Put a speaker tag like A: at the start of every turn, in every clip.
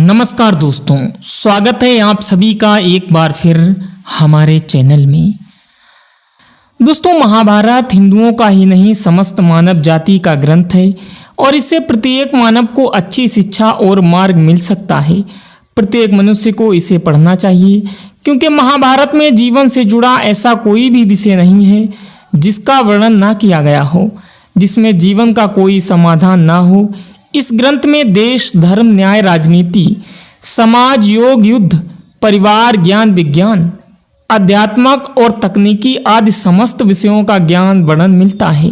A: नमस्कार दोस्तों, स्वागत है आप सभी का एक बार फिर हमारे चैनल में। दोस्तों, महाभारत हिंदुओं का ही नहीं समस्त मानव जाति का ग्रंथ है और इससे प्रत्येक मानव को अच्छी शिक्षा और मार्ग मिल सकता है। प्रत्येक मनुष्य को इसे पढ़ना चाहिए क्योंकि महाभारत में जीवन से जुड़ा ऐसा कोई भी विषय नहीं है जिसका वर्णन ना किया गया हो, जिसमें जीवन का कोई समाधान ना हो। इस ग्रंथ में देश, धर्म, न्याय, राजनीति, समाज, योग, युद्ध, परिवार, ज्ञान, विज्ञान, अध्यात्मक और तकनीकी आदि समस्त विषयों का ज्ञान वर्णन मिलता है।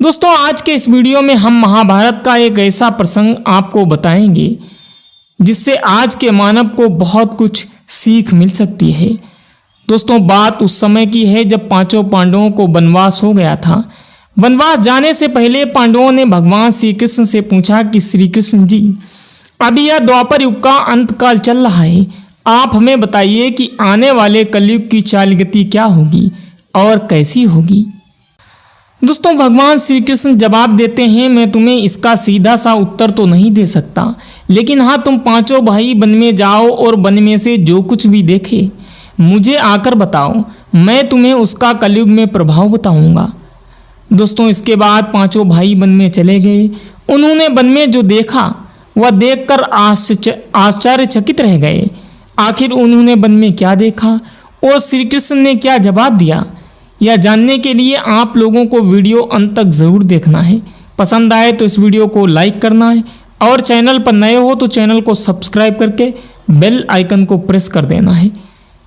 A: दोस्तों, आज के इस वीडियो में हम महाभारत का एक ऐसा प्रसंग आपको बताएंगे जिससे आज के मानव को बहुत कुछ सीख मिल सकती है। दोस्तों, बात उस समय की है जब पांचों पांडवों को वनवास हो गया था। वनवास जाने से पहले पांडवों ने भगवान श्री कृष्ण से पूछा कि श्री कृष्ण जी, अभी यह द्वापर युग का अंत काल चल रहा है, आप हमें बताइए कि आने वाले कलयुग की चाल गति क्या होगी और कैसी होगी। दोस्तों, भगवान श्री कृष्ण जवाब देते हैं, मैं तुम्हें इसका सीधा सा उत्तर तो नहीं दे सकता, लेकिन हाँ, तुम पांचों भाई वन में जाओ और वन में से जो कुछ भी देखे मुझे आकर बताओ, मैं तुम्हें उसका कलयुग में प्रभाव बताऊंगा। दोस्तों, इसके बाद पांचों भाई वन में चले गए। उन्होंने वन में जो देखा वह देखकर आश्चर्यचकित रह गए। आखिर उन्होंने वन में क्या देखा और श्री कृष्ण ने क्या जवाब दिया, यह जानने के लिए आप लोगों को वीडियो अंत तक ज़रूर देखना है। पसंद आए तो इस वीडियो को लाइक करना है और चैनल पर नए हो तो चैनल को सब्सक्राइब करके बेल आइकन को प्रेस कर देना है।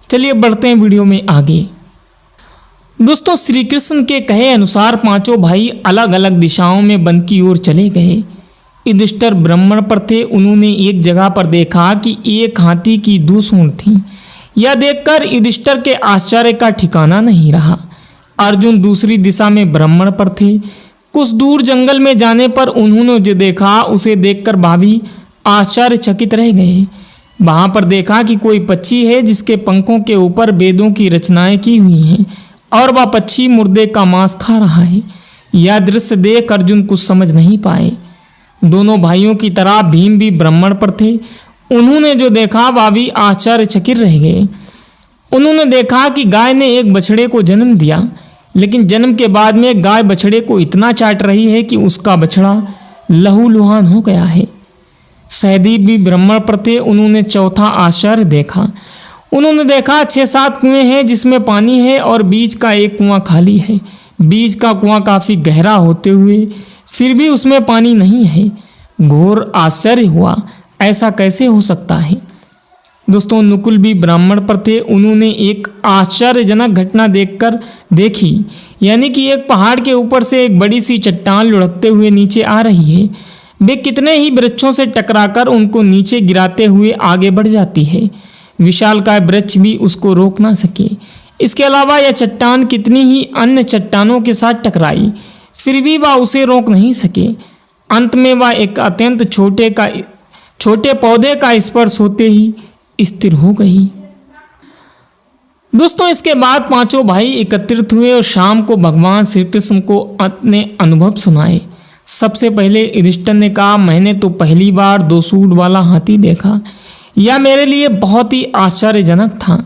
A: चलिए बढ़ते हैं वीडियो में आगे। दोस्तों, श्री कृष्ण के कहे अनुसार पांचों भाई अलग अलग दिशाओं में वन की ओर चले गए। युधिष्ठिर ब्राह्मण पर थे। उन्होंने एक जगह पर देखा कि एक हाथी की 2 सूंड थीं। यह देखकर युधिष्ठिर के आश्चर्य का ठिकाना नहीं रहा। अर्जुन दूसरी दिशा में ब्राह्मण पर थे। कुछ दूर जंगल में जाने पर उन्होंने जो देखा उसे देखकर भाभी आश्चर्यचकित रह गए। वहां पर देखा कि कोई पक्षी है जिसके पंखों के ऊपर वेदों की रचनाएं की हुई हैं और वह पक्षी मुर्दे का मांस खा रहा है। यह दृश्य देख अर्जुन कुछ समझ नहीं पाए। दोनों भाइयों की तरह भीम भी ब्राह्मण पर थे। उन्होंने जो देखा वह भी आश्चर्यचकित रह गए। उन्होंने देखा कि गाय ने एक बछड़े को जन्म दिया, लेकिन जन्म के बाद में गाय बछड़े को इतना चाट रही है कि उसका बछड़ा लहूलुहान हो गया है। सहदेव भी ब्राह्मण पर थे। उन्होंने चौथा आश्चर्य देखा। उन्होंने देखा 6-7 कुएं हैं जिसमें पानी है और बीच का एक कुआं खाली है। बीच का कुआं काफ़ी गहरा होते हुए फिर भी उसमें पानी नहीं है। घोर आश्चर्य हुआ, ऐसा कैसे हो सकता है। दोस्तों, नकुल भी ब्राह्मण पर थे। उन्होंने एक आश्चर्यजनक घटना देखी, यानी कि एक पहाड़ के ऊपर से एक बड़ी सी चट्टान लुढ़कते हुए नीचे आ रही है। वे कितने ही वृक्षों से टकराकर उनको नीचे गिराते हुए आगे बढ़ जाती है। विशालकाय वृक्ष भी उसको रोक ना सके। इसके अलावा यह चट्टान कितनी ही अन्य चट्टानों के साथ टकराई, फिर भी वह उसे रोक नहीं सके। अंत में वह एक अत्यंत छोटे पौधे का स्पर्श होते ही स्थिर हो गई। दोस्तों, इसके बाद पांचों भाई एकत्रित हुए और शाम को भगवान श्री कृष्ण को अपने अनुभव सुनाए। सबसे पहले युधिष्ठिर ने कहा, मैंने तो पहली बार 2 सूंड वाला हाथी देखा। यह मेरे लिए बहुत ही आश्चर्यजनक था।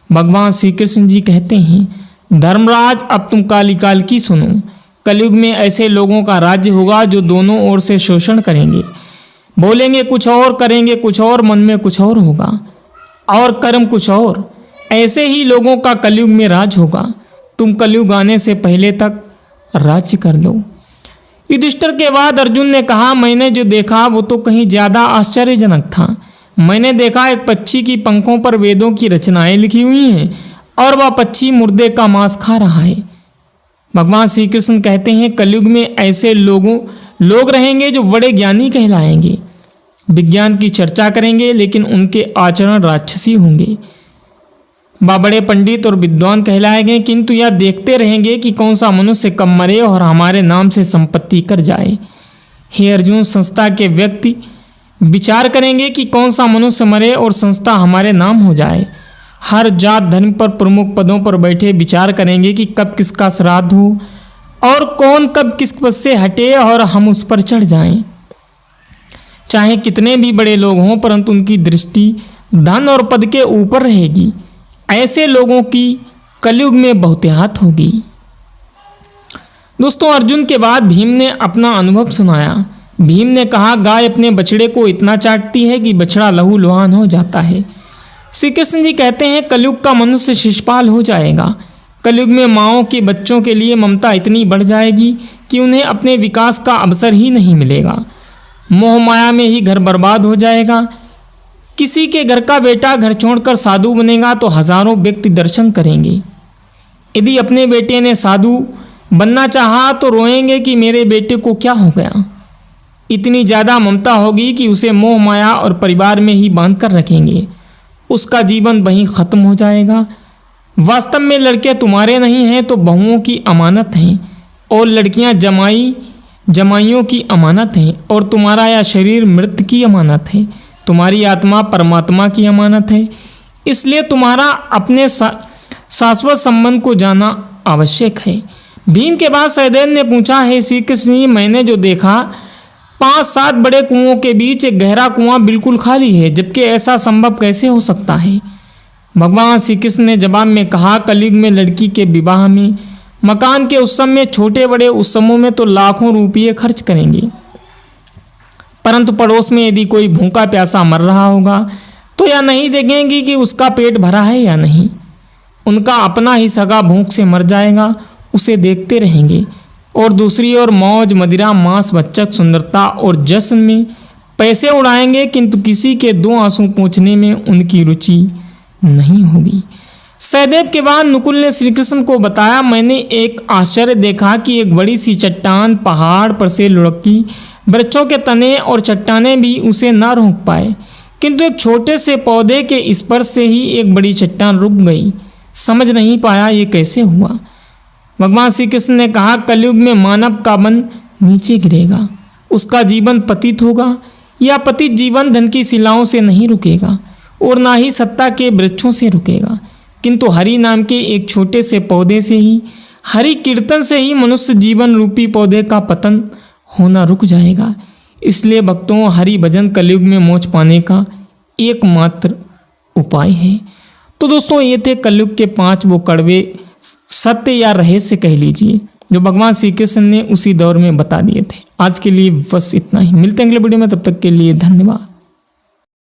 A: भगवान श्री कृष्ण जी कहते हैं, धर्मराज, अब तुम काली की सुनो। कलयुग में ऐसे लोगों का राज्य होगा जो दोनों ओर से शोषण करेंगे, बोलेंगे कुछ और, करेंगे कुछ और, मन में कुछ और होगा और कर्म कुछ और। ऐसे ही लोगों का कलयुग में राज होगा। तुम कलयुग आने से पहले तक राज्य कर लो। युधिष्ठिर के बाद अर्जुन ने कहा, मैंने जो देखा वो तो कहीं ज़्यादा आश्चर्यजनक था। मैंने देखा एक पक्षी की पंखों पर वेदों की रचनाएं लिखी हुई हैं और वह पक्षी मुर्दे का मांस खा रहा है। भगवान श्री कृष्ण कहते हैं, कलयुग में ऐसे लोग रहेंगे जो बड़े ज्ञानी कहलाएंगे, विज्ञान की चर्चा करेंगे, लेकिन उनके आचरण राक्षसी होंगे। वह बड़े पंडित और विद्वान कहलाएंगे, किंतु यह देखते रहेंगे कि कौन सा मनुष्य कब मरे और हमारे नाम से संपत्ति कर जाए। हे अर्जुन, संस्था के व्यक्ति विचार करेंगे कि कौन सा मनुष्य मरे और संस्था हमारे नाम हो जाए। हर जात धर्म पर प्रमुख पदों पर बैठे विचार करेंगे कि कब किसका श्राद्ध हो और कौन कब किस पद से हटे और हम उस पर चढ़ जाएं। चाहे कितने भी बड़े लोग हों, परंतु उनकी दृष्टि धन और पद के ऊपर रहेगी। ऐसे लोगों की कलयुग में बहुतायत होगी। दोस्तों, अर्जुन के बाद भीम ने अपना अनुभव सुनाया। भीम ने कहा, गाय अपने बछड़े को इतना चाटती है कि बछड़ा लहूलुहान हो जाता है। श्री कृष्ण जी कहते हैं, कलयुग का मनुष्य शिशुपाल हो जाएगा। कलयुग में माँओं के बच्चों के लिए ममता इतनी बढ़ जाएगी कि उन्हें अपने विकास का अवसर ही नहीं मिलेगा। मोह माया में ही घर बर्बाद हो जाएगा। किसी के घर का बेटा घर छोड़कर साधु बनेगा तो हजारों व्यक्ति दर्शन करेंगे। यदि अपने बेटे ने साधु बनना चाहा तो रोएंगे कि मेरे बेटे को क्या हो गया। इतनी ज़्यादा ममता होगी कि उसे मोह माया और परिवार में ही बांध कर रखेंगे। उसका जीवन वहीं ख़त्म हो जाएगा। वास्तव में लड़के तुम्हारे नहीं हैं तो बहुओं की अमानत हैं, और लड़कियां जमाइयों की अमानत हैं, और तुम्हारा यह शरीर मृत की अमानत है। तुम्हारी आत्मा परमात्मा की अमानत है। इसलिए तुम्हारा अपने शाश्वत संबंध को जानना आवश्यक है। भीम के बाद सहदेव ने पूछा, है श्री कृष्ण जी, मैंने जो देखा 5-7 बड़े कुओं के बीच एक गहरा कुआं बिल्कुल खाली है, जबकि ऐसा संभव कैसे हो सकता है। भगवान श्री कृष्ण ने जवाब में कहा, कलयुग में लड़की के विवाह में, मकान के उत्सव में, छोटे बड़े उत्सवों में तो लाखों रुपये खर्च करेंगे, परंतु पड़ोस में यदि कोई भूखा प्यासा मर रहा होगा तो यह नहीं देखेंगे कि उसका पेट भरा है या नहीं। उनका अपना ही सगा भूख से मर जाएगा, उसे देखते रहेंगे। और दूसरी ओर मौज मदिरा मांस बच्चक सुंदरता और जश्न में पैसे उड़ाएंगे, किंतु किसी के 2 आंसू पोंछने में उनकी रुचि नहीं होगी। सहदेव के बाद नकुल ने श्री कृष्ण को बताया, मैंने एक आश्चर्य देखा कि एक बड़ी सी चट्टान पहाड़ पर से लुढ़की। वृक्षों के तने और चट्टानें भी उसे न रोक पाए, किंतु एक छोटे से पौधे के स्पर्श से ही एक बड़ी चट्टान रुक गई। समझ नहीं पाया ये कैसे हुआ। भगवान श्री कृष्ण ने कहा, कलयुग में मानव का मन नीचे गिरेगा, उसका जीवन पतित होगा। यह पतित जीवन धन की शिलाओं से नहीं रुकेगा और ना ही सत्ता के वृक्षों से रुकेगा, किंतु हरि नाम के एक छोटे से पौधे से ही, हरि कीर्तन से ही मनुष्य जीवन रूपी पौधे का पतन होना रुक जाएगा। इसलिए भक्तों, हरि भजन कलयुग में मोक्ष पाने का एकमात्र उपाय है। तो दोस्तों, ये थे कलयुग के 5 वो कड़वे सत्य या रहस्य कह लीजिए, जो भगवान श्री कृष्ण ने उसी दौर में बता दिए थे। आज के लिए बस इतना ही। मिलते हैं अगले वीडियो में, तब तक के लिए धन्यवाद।